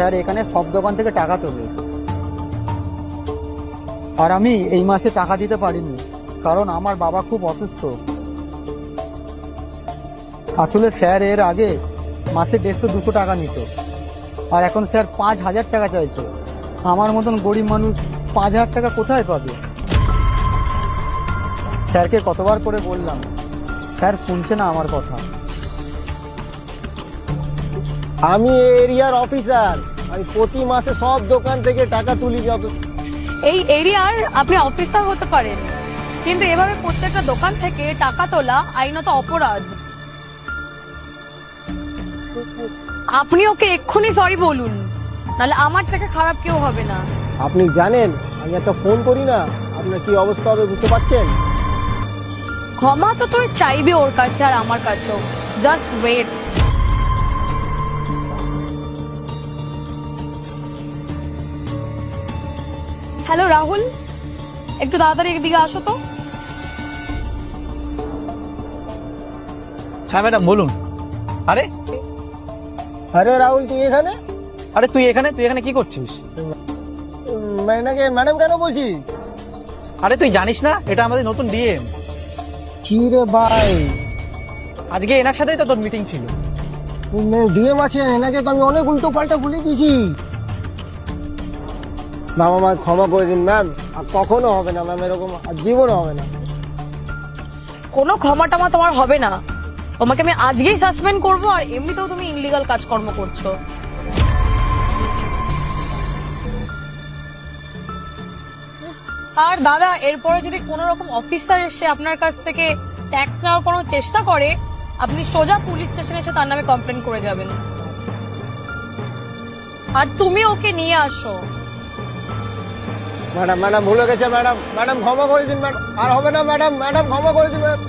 Sir এখানে সব দোকান থেকে টাকা তোলে, আর আমি এই মাসে টাকা দিতে পারিনি কারণ আমার বাবা খুব অসুস্থ। আসলে স্যার এর আগে মাসে 150-200 টাকা নিত, আর এখন স্যার 5,000 টাকা চাইছে। আমার মতন গরিব মানুষ 5,000 টাকা কোথায় পাবে? স্যারকে কতবার করে বললাম, স্যার শুনছে না আমার কথা। আমি এরিয়ার অফিসার, আমি প্রতি মাসে সব দোকান থেকে টাকা তুলি। এই এরিয়ার আপনি অফিসার হতে পারেন, কিন্তু এভাবে প্রত্যেকটা দোকান থেকে টাকা তোলা আইনত অপরাধ। আপনি ওকে এক্ষুনি সরি বলুন, নাহলে আমার থেকে খারাপ কেউ হবে না। আপনি জানেন আমি একটা ফোন করি না আপনার কি অবস্থা হবে বুঝতে পারছেন? ক্ষমা তো তুই চাইবে ওর কাছে আর আমার কাছেও, জাস্ট ওয়েট। হ্যালো রাহুল, একটু তাড়াতাড়ি এদিকে আসো তো। হ্যাঁ ম্যাডাম বলুন। আরে আরে রাহুল তুই এখানে? আরে তুই এখানে কি করছিস? ম্যাডাম কেন বলছিস? আরে তুই জানিস না এটা আমাদের নতুন ডিএম। কি রে ভাই, আজকে এনার সাথেই তো তোর মিটিং ছিল। ডিএম আছে, এনাকে তো আমি অনেক উল্টো পাল্টা বলে দিয়েছি। ম্যাম আমার ক্ষমা করে দিন ম্যাম, আর কখনো হবে না ম্যাম, এরকম আর জীবনও হবে না। কোনো ক্ষমা টমা তোমার হবে না, তোমাকে আমি আজকেই সাসপেন্ড করবো। আর এমনিতেও তুমি ইনলিগাল কাজকর্ম করছো। আর দাদা, এরপরে যদি কোনো রকম অফিসার এসে আপনার কাছ থেকে ট্যাক্স নেওয়ার কোনো চেষ্টা করে, আপনি সোজা পুলিশ স্টেশনে এসে তার নামে কমপ্লেন করে যাবেন। আর তুমি ওকে নিয়ে আসো। ম্যাডাম ভুলে গেছে ম্যাডাম ক্ষমা করে দিন ম্যাডাম, আর হবে না ম্যাডাম ক্ষমা করে দিন ম্যাম।